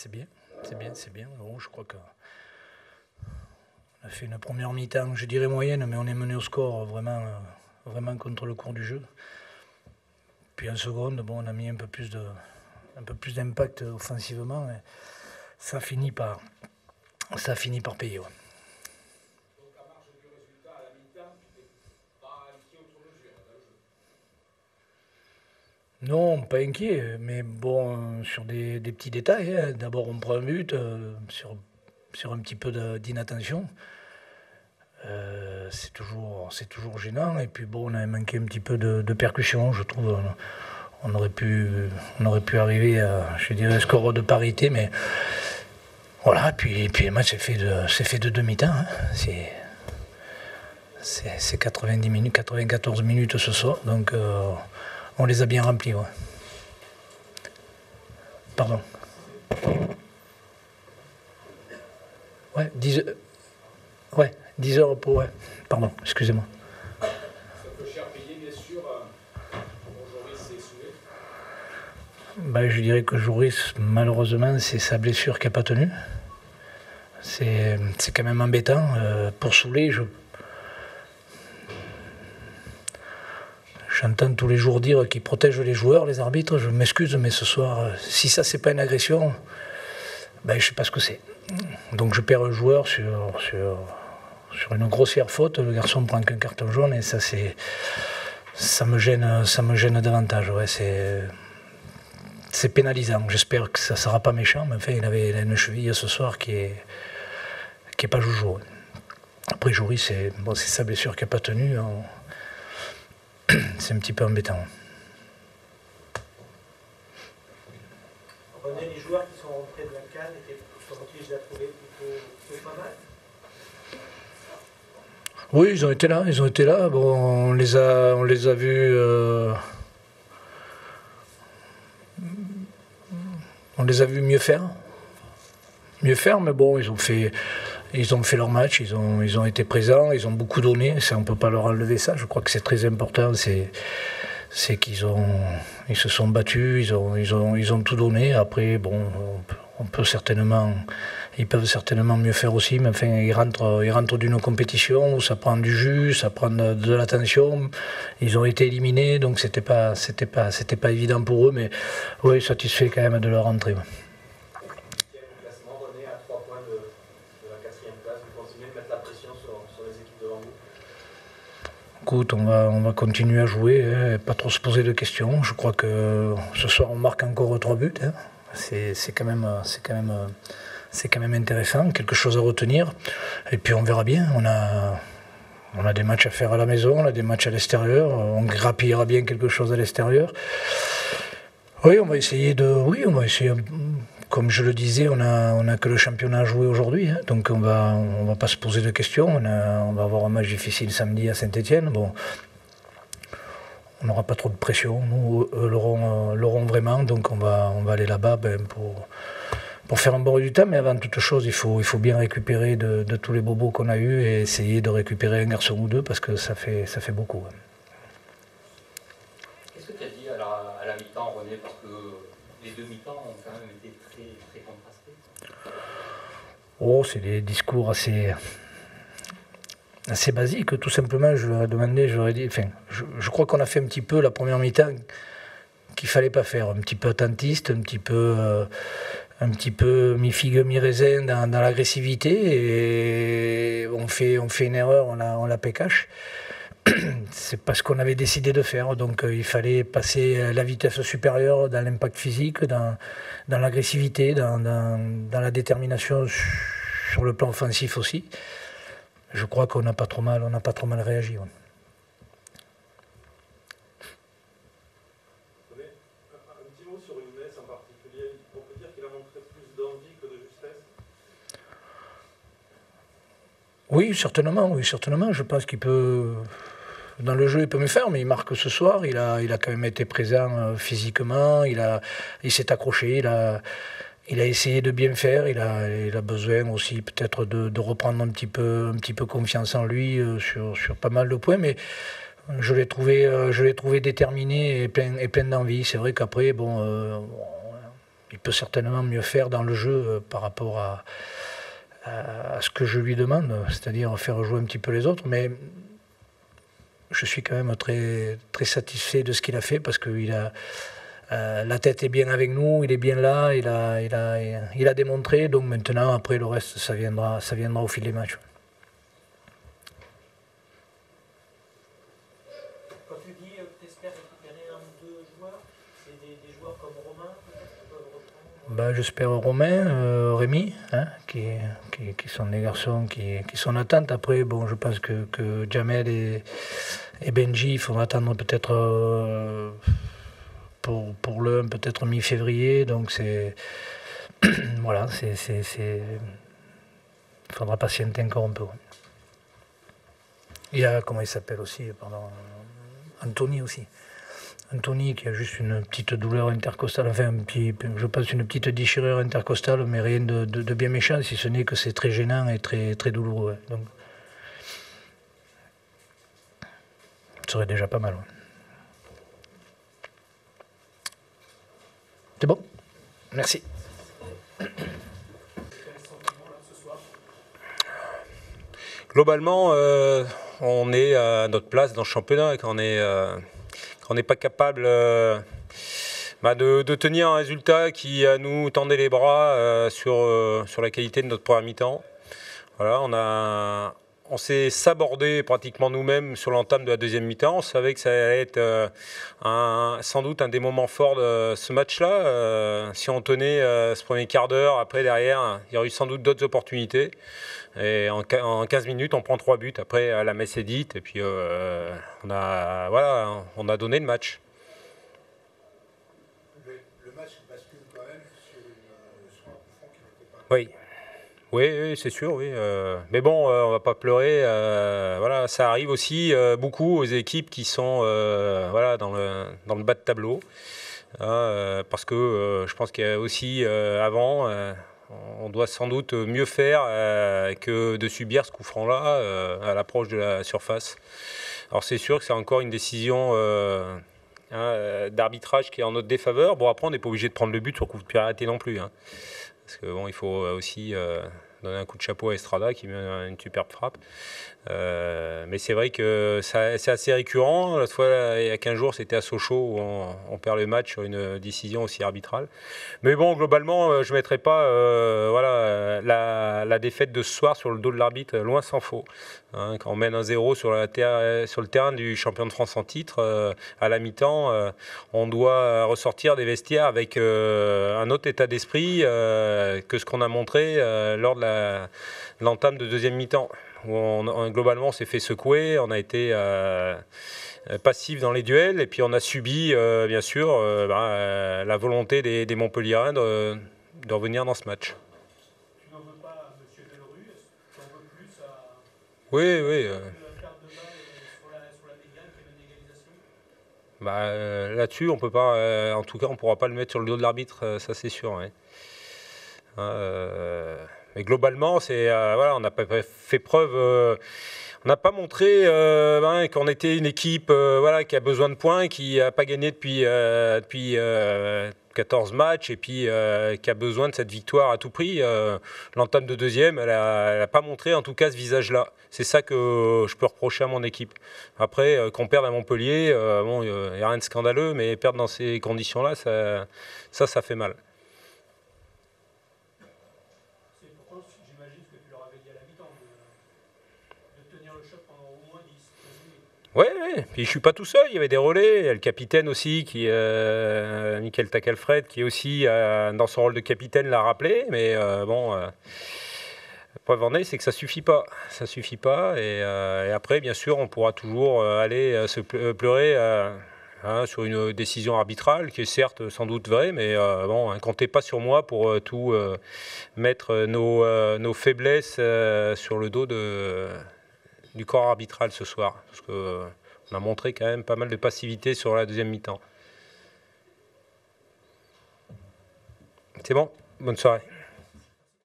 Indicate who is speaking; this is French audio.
Speaker 1: c'est bien, c'est bien, c'est bien. Bon, je crois qu'on a fait une première mi-temps, je dirais moyenne, mais on est mené au score vraiment contre le cours du jeu. Puis en seconde, bon, on a mis un peu plus d'impact offensivement. Et ça finit par payer. Ouais.
Speaker 2: Donc à marge du résultat à la mi-temps, tu n'es pas inquiet outre mesure dans le jeu?
Speaker 1: Non, pas inquiet, mais bon, sur des petits détails. Hein. D'abord, on prend un but sur un petit peu d'inattention. C'est toujours gênant. Et puis bon, on a manqué un petit peu de percussion, je trouve. On aurait pu arriver à, je dirais, un score de parité, mais voilà. Puis le match c'est fait de demi-temps. Hein. C'est 90 minutes, 94 minutes ce soir, donc on les a bien remplis. Ouais. Pardon. Ouais, 10 heures pour... Ouais. Pardon, excusez-moi.
Speaker 2: C'est un peu cher payé, bien sûr, pour Joris et Soulet.
Speaker 1: Ben, je dirais que Joris, malheureusement, c'est sa blessure qui n'a pas tenu. C'est quand même embêtant. Pour Soulet, j'entends tous les jours dire qu'ils protègent les joueurs, les arbitres. Je m'excuse, mais ce soir, si ça, c'est pas une agression, ben, je sais pas ce que c'est. Donc je perds un joueur sur une grossière faute. Le garçon ne prend qu'un carton jaune et ça me gêne davantage. Ouais, c'est pénalisant. J'espère que ça ne sera pas méchant, mais enfin, il a une cheville ce soir qui est pas joujou. Après, Joris, c'est sa blessure qui n'a pas tenu. C'est un petit peu embêtant.
Speaker 3: René, les joueurs qui sont rentrés de la CAN sont-ils à trouver plutôt pas mal?
Speaker 1: Oui, ils ont été là. Bon, on les a vus. On les a vus mieux faire, mais bon, ils ont fait leur match, ils ont été présents, ils ont beaucoup donné. Ça, on peut pas leur enlever ça. Je crois que c'est très important. C'est qu'ils se sont battus, ils ont tout donné. Après, bon, ils peuvent certainement mieux faire aussi, mais enfin, ils rentrent d'une compétition où ça prend du jus, ça prend de l'attention. Ils ont été éliminés, donc c'était pas évident pour eux, mais oui, satisfait quand même de leur entrée.
Speaker 3: Le classement, René, à 3 points de la 4e place. Vous continuez de mettre la pression sur les équipes devant vous?
Speaker 1: Écoute, on va continuer à jouer, hein, pas trop se poser de questions. Je crois que ce soir on marque encore 3 buts. Hein. C'est quand même intéressant, quelque chose à retenir. Et puis on verra bien. On a des matchs à faire à la maison, on a des matchs à l'extérieur. On grappillera bien quelque chose à l'extérieur. Oui, on va essayer. Comme je le disais, on a que le championnat à jouer aujourd'hui, hein, donc on va pas se poser de questions. On va avoir un match difficile samedi à Saint-Étienne. Bon, on n'aura pas trop de pression. Nous, eux l'auront vraiment, donc on va aller là-bas pour faire un bon résultat. Mais avant toute chose, il faut bien récupérer de tous les bobos qu'on a eus et essayer de récupérer un garçon ou deux parce que ça fait beaucoup. Hein.
Speaker 4: Qu'est-ce que tu as dit à la mi-temps, René? Parce que les deux mi-temps ont quand même été très, très contrastés.
Speaker 1: Oh, c'est des discours assez basiques, tout simplement. Je leur ai demandé, je leur ai dit, enfin, je crois qu'on a fait un petit peu la première mi-temps qu'il fallait pas faire, un petit peu attentiste, un petit peu mi-figue, mi-raisin dans l'agressivité, et on fait une erreur, on la pécache. C'est pas ce qu'on avait décidé de faire, donc il fallait passer la vitesse supérieure dans l'impact physique, dans l'agressivité, dans la détermination sur le plan offensif aussi. Je crois qu'on n'a pas trop mal réagi. Ouais.
Speaker 5: Un petit mot sur Younes en particulier. On peut dire qu'il a montré plus d'envie que de justesse.
Speaker 1: Oui, certainement. Je pense qu'il peut... Dans le jeu, il peut me faire, mais il marque ce soir. Il a quand même été présent physiquement. Il s'est accroché. Il a essayé de bien faire. Il a besoin aussi peut-être de reprendre un petit peu confiance en lui sur pas mal de points. Mais je l'ai trouvé déterminé et plein d'envie. C'est vrai qu'après, bon, il peut certainement mieux faire dans le jeu par rapport à ce que je lui demande, c'est-à-dire faire jouer un petit peu les autres. Mais je suis quand même très, très satisfait de ce qu'il a fait parce qu'il a la tête est bien avec nous, il est bien là, il a démontré. Donc maintenant, après le reste, ça viendra au fil des matchs.
Speaker 3: Quand tu dis que tu espères récupérer un ou deux joueurs, c'est des joueurs comme Romain qui peuvent reprendre.
Speaker 1: J'espère Romain, Rémi, hein, qui sont des garçons qui sont en attente. Après, bon, je pense que Jamel et Benji, il faudra attendre peut-être pour l'un, peut-être mi-février. Donc c'est voilà, il faudra patienter encore un peu. Il y a, comment il s'appelle aussi, pardon, Anthony aussi. Anthony qui a juste une petite douleur intercostale, enfin je pense une petite déchirure intercostale, mais rien de bien méchant, si ce n'est que c'est très gênant et très, très douloureux. Ouais. Donc, ce serait déjà pas mal. Ouais. C'est bon. Merci.
Speaker 6: Globalement, on est à notre place dans le championnat et qu'on n'est pas capable de tenir un résultat qui nous tendait les bras sur la qualité de notre première mi-temps. Voilà, on s'est sabordé pratiquement nous-mêmes sur l'entame de la deuxième mi-temps. On savait que ça allait être sans doute un des moments forts de ce match-là. Si on tenait ce premier quart d'heure, après derrière, il y aurait eu sans doute d'autres opportunités. Et en 15 minutes, on prend 3 buts. Après, la messe est dite. Et puis, on a donné le match.
Speaker 7: Le match bascule quand même sur un coup franc qui n'était pas...
Speaker 6: Oui. Oui, c'est sûr, oui. Mais bon, on va pas pleurer. Voilà, ça arrive aussi beaucoup aux équipes qui sont dans le bas de tableau. Parce que je pense qu'il y a aussi avant, on doit sans doute mieux faire que de subir ce coup franc-là à l'approche de la surface. Alors c'est sûr que c'est encore une décision d'arbitrage qui est en notre défaveur. Bon, après, on n'est pas obligé de prendre le but sur coup de pied arrêté non plus. Hein. Parce que bon, il faut aussi donner un coup de chapeau à Estrada qui met une superbe frappe. Mais c'est vrai que c'est assez récurrent. L'autre fois, il y a 15 jours, c'était à Sochaux où on perd le match sur une décision aussi arbitrale. Mais bon, globalement, je ne mettrai pas la défaite de ce soir sur le dos de l'arbitre, loin s'en faut. Hein, quand on mène 1-0 sur le terrain du champion de France en titre, à la mi-temps, on doit ressortir des vestiaires avec un autre état d'esprit que ce qu'on a montré lors de l'entame de deuxième mi-temps. Où globalement on s'est fait secouer, on a été passif dans les duels et puis on a subi bien sûr la volonté des Montpelliérains de revenir dans ce match.
Speaker 5: Tu n'en veux pas à M. Belleru? Est-ce que tu en veux plus à...
Speaker 6: Oui.
Speaker 5: La carte de balle sur la médiane qui est une égalisation?
Speaker 6: Là-dessus, on peut pas, en tout cas, on pourra pas le mettre sur le dos de l'arbitre, ça c'est sûr. Ouais. Mais globalement, on n'a pas fait preuve, on n'a pas montré qu'on était une équipe qui a besoin de points, qui n'a pas gagné depuis 14 matchs et puis qui a besoin de cette victoire à tout prix. L'entame de deuxième, elle n'a pas montré en tout cas ce visage-là. C'est ça que je peux reprocher à mon équipe. Après, qu'on perde à Montpellier, il n'y a rien de scandaleux, mais perdre dans ces conditions-là, ça fait mal. Oui, puis je suis pas tout seul, il y avait des relais, il y a le capitaine aussi, Michael Tacalfred, qui est aussi dans son rôle de capitaine, l'a rappelé, mais la preuve en est, c'est que ça suffit pas, et après, bien sûr, on pourra toujours aller se pleurer sur une décision arbitrale, qui est certes sans doute vraie, mais comptez pas sur moi pour tout mettre nos faiblesses sur le dos du corps arbitral ce soir, parce qu'on a montré quand même pas mal de passivité sur la deuxième mi-temps. C'est bon, bonne soirée.